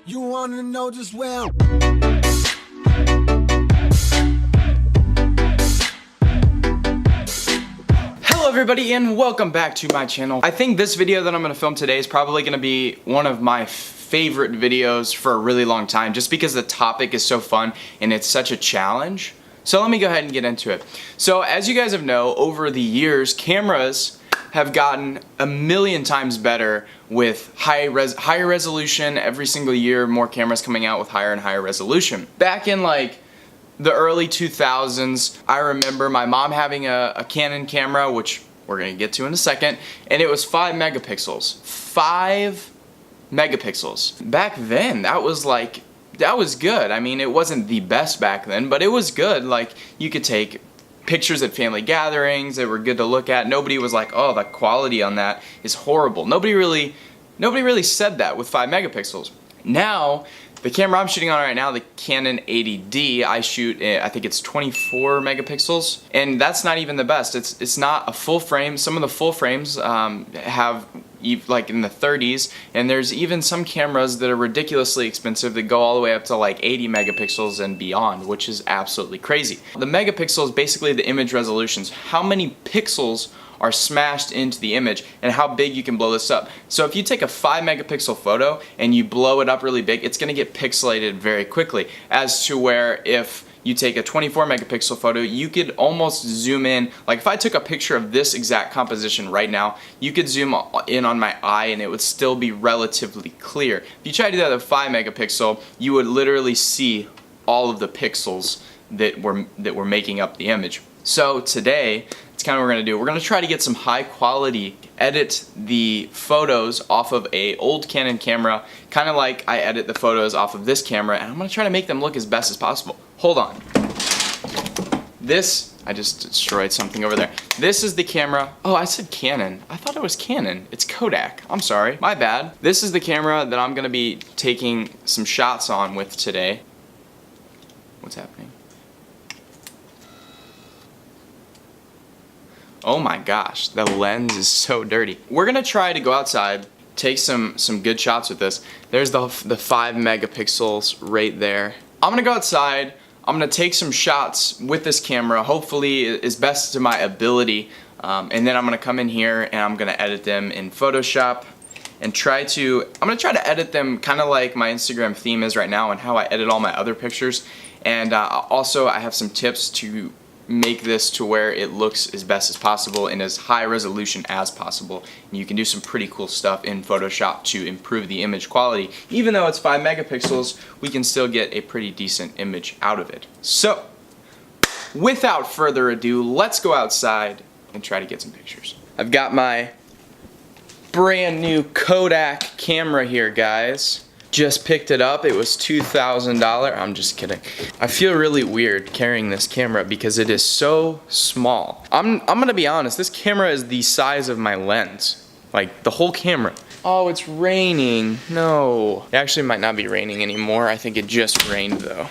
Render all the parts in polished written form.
You wanna know just where? Hello everybody and welcome back to my channel. I think this video that I'm going to film today is probably going to be one of my favorite videos for a really long time, just because the topic is so fun and it's such a challenge. So let me go ahead and get into it. So as you guys have known, over the years, cameras have gotten a million times better with higher resolution. Every single year, more cameras coming out with higher and higher resolution. Back in like the early 2000s, I remember my mom having a Canon camera, which we're gonna get to in a second, and it was 5 megapixels. 5 megapixels. Back then, that was good. I mean, it wasn't the best back then, but it was good. Like, you could take pictures at family gatherings that were good to look at. Nobody was like, oh, the quality on that is horrible. Nobody really said that with 5 megapixels. Now, the camera I'm shooting on right now, the Canon 80D, I shoot, I think it's 24 megapixels, and that's not even the best. It's not a full frame. Some of the full frames have like in the 30s, and there's even some cameras that are ridiculously expensive that go all the way up to like 80 megapixels and beyond, which is absolutely crazy. The megapixel is basically the image resolutions. How many pixels are smashed into the image and how big you can blow this up. So if you take a 5 megapixel photo and you blow it up really big, it's gonna get pixelated very quickly, as to where if you take a 24 megapixel photo, you could almost zoom in. Like if I took a picture of this exact composition right now, you could zoom in on my eye and it would still be relatively clear. If you try to do that with 5 megapixel, you would literally see all of the pixels that were making up the image. So today, it's kind of what we're going to do. We're going to try to get some high quality, edit the photos off of a old Canon camera, kind of like I edit the photos off of this camera, and I'm going to try to make them look as best as possible. Hold on. I just destroyed something over there. This is the camera. Oh, I said Canon. I thought it was Canon. It's Kodak. I'm sorry. My bad. This is the camera that I'm going to be taking some shots on with today. What's happening? Oh my gosh, the lens is so dirty. We're gonna try to go outside, take some good shots with this. There's the 5 megapixels right there. I'm gonna go outside, I'm gonna take some shots with this camera, hopefully as best to my ability, and then I'm gonna come in here and I'm gonna edit them in Photoshop and I'm gonna try to edit them kind of like my Instagram theme is right now and how I edit all my other pictures. And also I have some tips to make this to where it looks as best as possible and as high resolution as possible. And you can do some pretty cool stuff in Photoshop to improve the image quality. Even though it's 5 megapixels, we can still get a pretty decent image out of it. So, without further ado, let's go outside and try to get some pictures. I've got my brand new Kodak camera here, guys. Just picked it up. It was $2,000. I'm just kidding. I feel really weird carrying this camera because it is so small. I'm gonna be honest, this camera is the size of my lens. Like the whole camera. Oh, it's raining. No. It actually might not be raining anymore. I think it just rained though.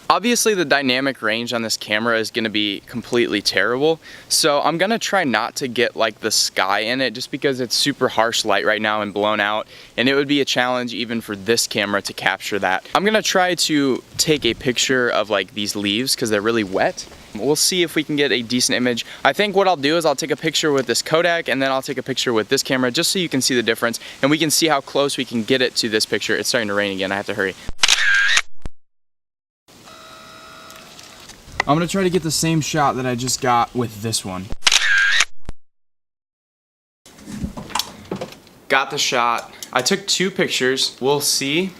Obviously the dynamic range on this camera is gonna be completely terrible, so I'm gonna try not to get like the sky in it just because it's super harsh light right now and blown out, and it would be a challenge even for this camera to capture that. I'm gonna try to take a picture of like these leaves because they're really wet. We'll see if we can get a decent image. I think what I'll do is I'll take a picture with this Kodak and then I'll take a picture with this camera just so you can see the difference and we can see how close we can get it to this picture. It's starting to rain again, I have to hurry. I'm gonna try to get the same shot that I just got with this one. Got the shot. I took 2 pictures. We'll see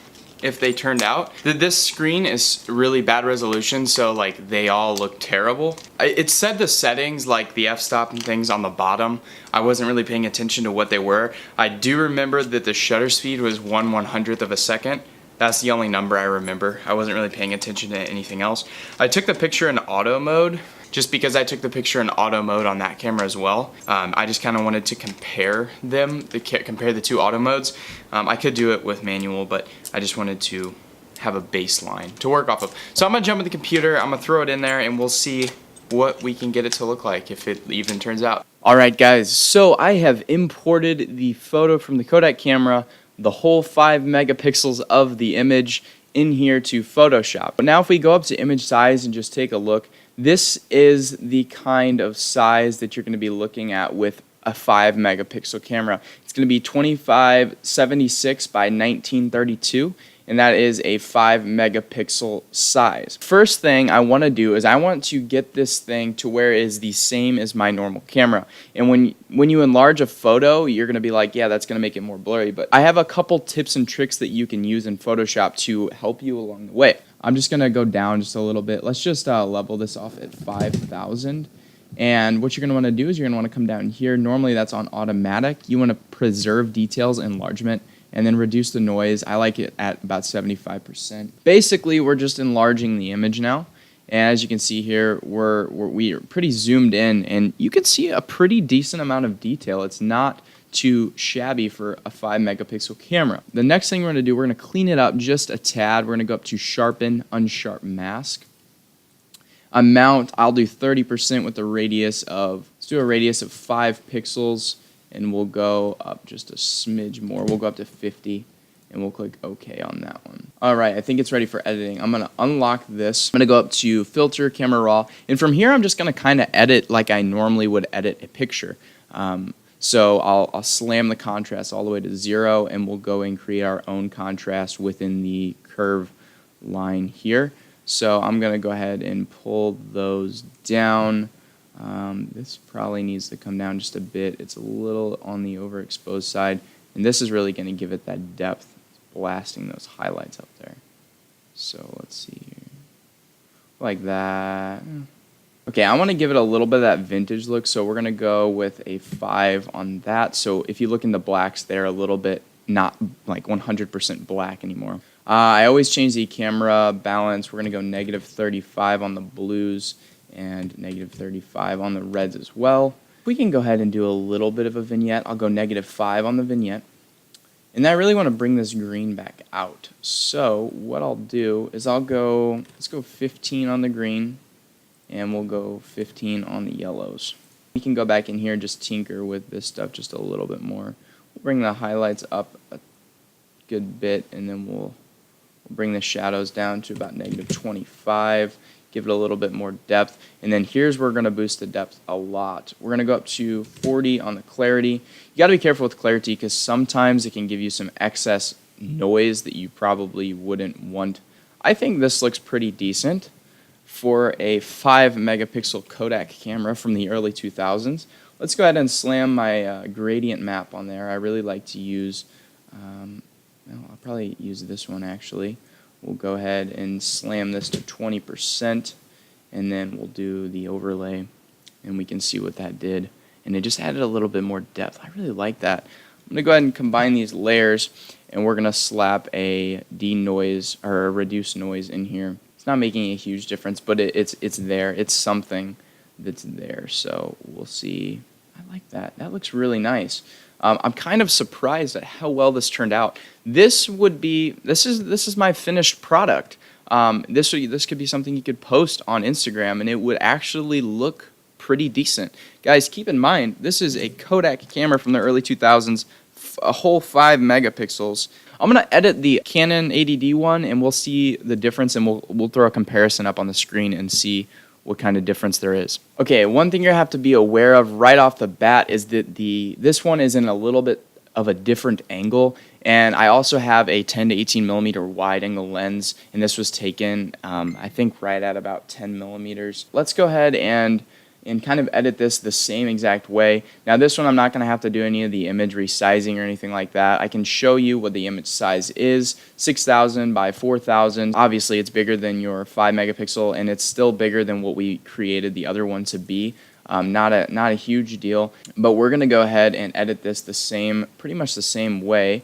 if they turned out. This screen is really bad resolution, so like they all look terrible. It said the settings, like the f-stop and things on the bottom. I wasn't really paying attention to what they were. I do remember that the shutter speed was 1/100th of a second. That's the only number I remember. I wasn't really paying attention to anything else. I took the picture in auto mode just because I took the picture in auto mode on that camera as well. I just kind of wanted to compare them, compare the 2 auto modes. I could do it with manual, but I just wanted to have a baseline to work off of. So I'm gonna jump in the computer, I'm gonna throw it in there, and we'll see what we can get it to look like, if it even turns out. Alright guys, so I have imported the photo from the Kodak camera the whole 5 megapixels of the image in here to Photoshop. But now if we go up to image size and just take a look, this is the kind of size that you're going to be looking at with a 5 megapixel camera. It's going to be 2576 by 1932, and that is a 5 megapixel size. First thing I want to do is I want to get this thing to where it is the same as my normal camera. And when you enlarge a photo, you're going to be like, yeah, that's going to make it more blurry. But I have a couple tips and tricks that you can use in Photoshop to help you along the way. I'm just going to go down just a little bit. Let's just level this off at 5,000. And what you're going to want to do is you're going to want to come down here. Normally that's on automatic. You want to preserve details enlargement and then reduce the noise. I like it at about 75%. Basically, we're just enlarging the image now. And as you can see here, we're pretty zoomed in, and you can see a pretty decent amount of detail. It's not too shabby for a 5 megapixel camera. The next thing we're going to do, we're going to clean it up just a tad. We're going to go up to sharpen, unsharp mask. Amount, I'll do 30% with a radius of, let's do a radius of 5 pixels, and we'll go up just a smidge more. We'll go up to 50, and we'll click OK on that one. All right, I think it's ready for editing. I'm going to unlock this. I'm going to go up to Filter, Camera Raw, and from here I'm just going to kind of edit like I normally would edit a picture. So I'll slam the contrast all the way to 0, and we'll go and create our own contrast within the curve line here. So I'm going to go ahead and pull those down. This probably needs to come down just a bit. It's a little on the overexposed side, and this is really going to give it that depth, blasting those highlights up there. So let's see here. Like that. Okay, I want to give it a little bit of that vintage look, so we're going to go with a 5 on that. So if you look in the blacks, they're a little bit not like 100% black anymore. I always change the camera balance. We're going to go negative 35 on the blues and negative 35 on the reds as well. We can go ahead and do a little bit of a vignette. I'll go negative 5 on the vignette. And I really want to bring this green back out. So what I'll do is let's go 15 on the green, and we'll go 15 on the yellows. We can go back in here and just tinker with this stuff just a little bit more. We'll bring the highlights up a good bit, and then we'll bring the shadows down to about negative 25, give it a little bit more depth, and then here's where we're going to boost the depth a lot. We're going to go up to 40 on the clarity. You got to be careful with clarity because sometimes it can give you some excess noise that you probably wouldn't want. I think this looks pretty decent for a 5 megapixel Kodak camera from the early 2000s. Let's go ahead and slam my gradient map on there. I really like to use I'll probably use this one actually. We'll go ahead and slam this to 20%, and then we'll do the overlay, and we can see what that did. And it just added a little bit more depth. I really like that. I'm going to go ahead and combine these layers, and we're going to slap a denoise or a reduce noise in here. It's not making a huge difference, but it's there. It's something that's there. So we'll see. I like that. That looks really nice. I'm kind of surprised at how well this turned out. This is my finished product. This could be something you could post on Instagram, and it would actually look pretty decent. Guys, keep in mind, this is a Kodak camera from the early 2000s, a whole 5 megapixels. I'm going to edit the Canon 80D one, and we'll see the difference, and we'll throw a comparison up on the screen and see what kind of difference there is. Okay, one thing you have to be aware of right off the bat is that this one is in a little bit of a different angle, and I also have a 10 to 18 millimeter wide angle lens, and this was taken I think right at about 10 millimeters. Let's go ahead and kind of edit this the same exact way. Now this one I'm not going to have to do any of the image resizing or anything like that. I can show you what the image size is, 6,000 by 4,000. Obviously it's bigger than your 5 megapixel, and it's still bigger than what we created the other one to be. Not a huge deal, but we're going to go ahead and edit this pretty much the same way.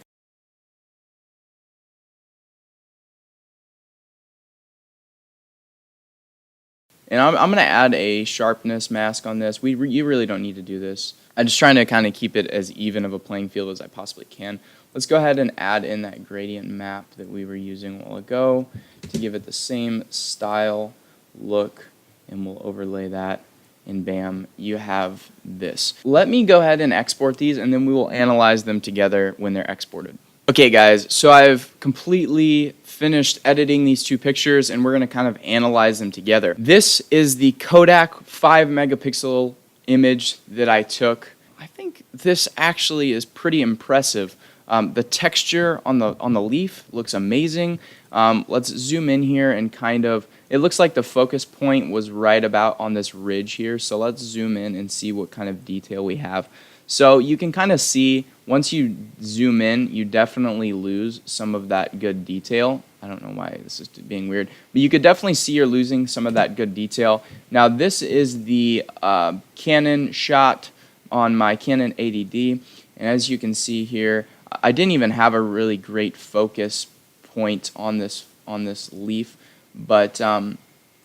And I'm going to add a sharpness mask on this. You really don't need to do this. I'm just trying to kind of keep it as even of a playing field as I possibly can. Let's go ahead and add in that gradient map that we were using a while ago to give it the same style look, and we'll overlay that, and bam, you have this. Let me go ahead and export these, and then we will analyze them together when they're exported. Okay guys, so I've completely finished editing these two pictures and we're going to kind of analyze them together. This is the Kodak 5 megapixel image that I took. I think this actually is pretty impressive. The texture on the leaf looks amazing. Let's zoom in here and kind of, it looks like the focus point was right about on this ridge here, so let's zoom in and see what kind of detail we have. So you can kind of see, once you zoom in, you definitely lose some of that good detail. I don't know why this is being weird, but you could definitely see you're losing some of that good detail. Now this is the Canon shot on my Canon 80D, and as you can see here, I didn't even have a really great focus point on this leaf, but I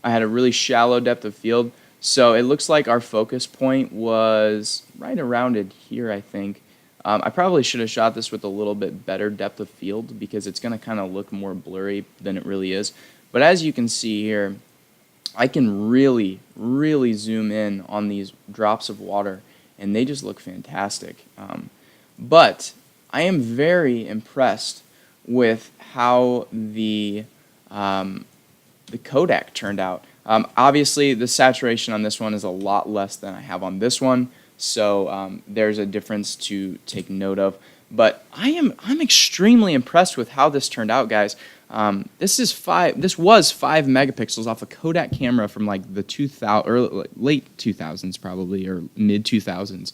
had a really shallow depth of field. So it looks like our focus point was right around it here, I think. I probably should have shot this with a little bit better depth of field because it's going to kind of look more blurry than it really is. But as you can see here, I can really, really zoom in on these drops of water, and they just look fantastic. But I am very impressed with how the Kodak turned out. Obviously, the saturation on this one is a lot less than I have on this one, so there's a difference to take note of. But I'm extremely impressed with how this turned out, guys. This was 5 megapixels off a Kodak camera from like the late 2000s probably, or mid 2000s.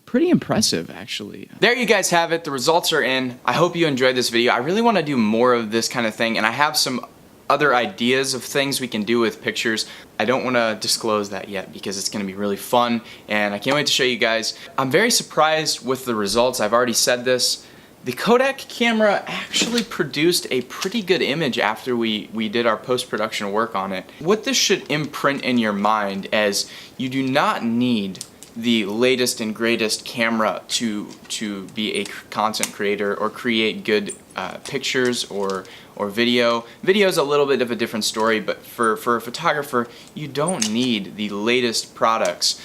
Pretty impressive, actually. There you guys have it. The results are in. I hope you enjoyed this video. I really want to do more of this kind of thing, and I have some other ideas of things we can do with pictures. I don't want to disclose that yet because it's going to be really fun, and I can't wait to show you guys. I'm very surprised with the results. I've already said this. The Kodak camera actually produced a pretty good image after we did our post-production work on it. What this should imprint in your mind as you do not need the latest and greatest camera to be a content creator or create good pictures or video. Video is a little bit of a different story, but for a photographer, you don't need the latest products.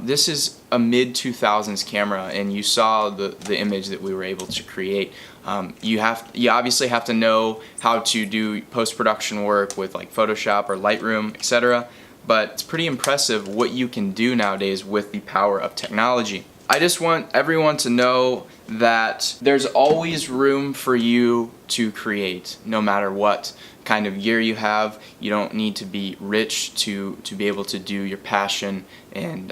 This is a mid-2000s camera, and you saw the image that we were able to create. You obviously have to know how to do post-production work with like Photoshop or Lightroom, etc. But it's pretty impressive what you can do nowadays with the power of technology. I just want everyone to know that there's always room for you to create, no matter what kind of gear you have. You don't need to be rich to be able to do your passion, and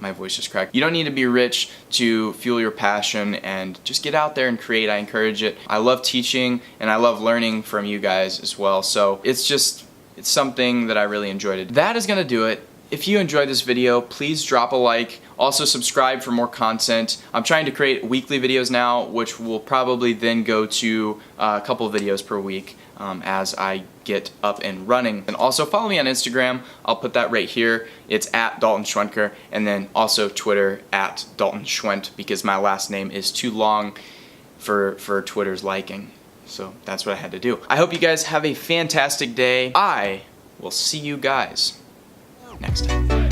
my voice just cracked. You don't need to be rich to fuel your passion, and just get out there and create. I encourage it. I love teaching, and I love learning from you guys as well, so it's something that I really enjoyed. That is gonna do it. If you enjoyed this video, please drop a like. Also subscribe for more content. I'm trying to create weekly videos now, which will probably then go to a couple videos per week as I get up and running. And also follow me on Instagram. I'll put that right here. It's at Dalton Schwenker, and then also Twitter at Dalton Schwent, because my last name is too long for Twitter's liking. So that's what I had to do. I hope you guys have a fantastic day. I will see you guys next time.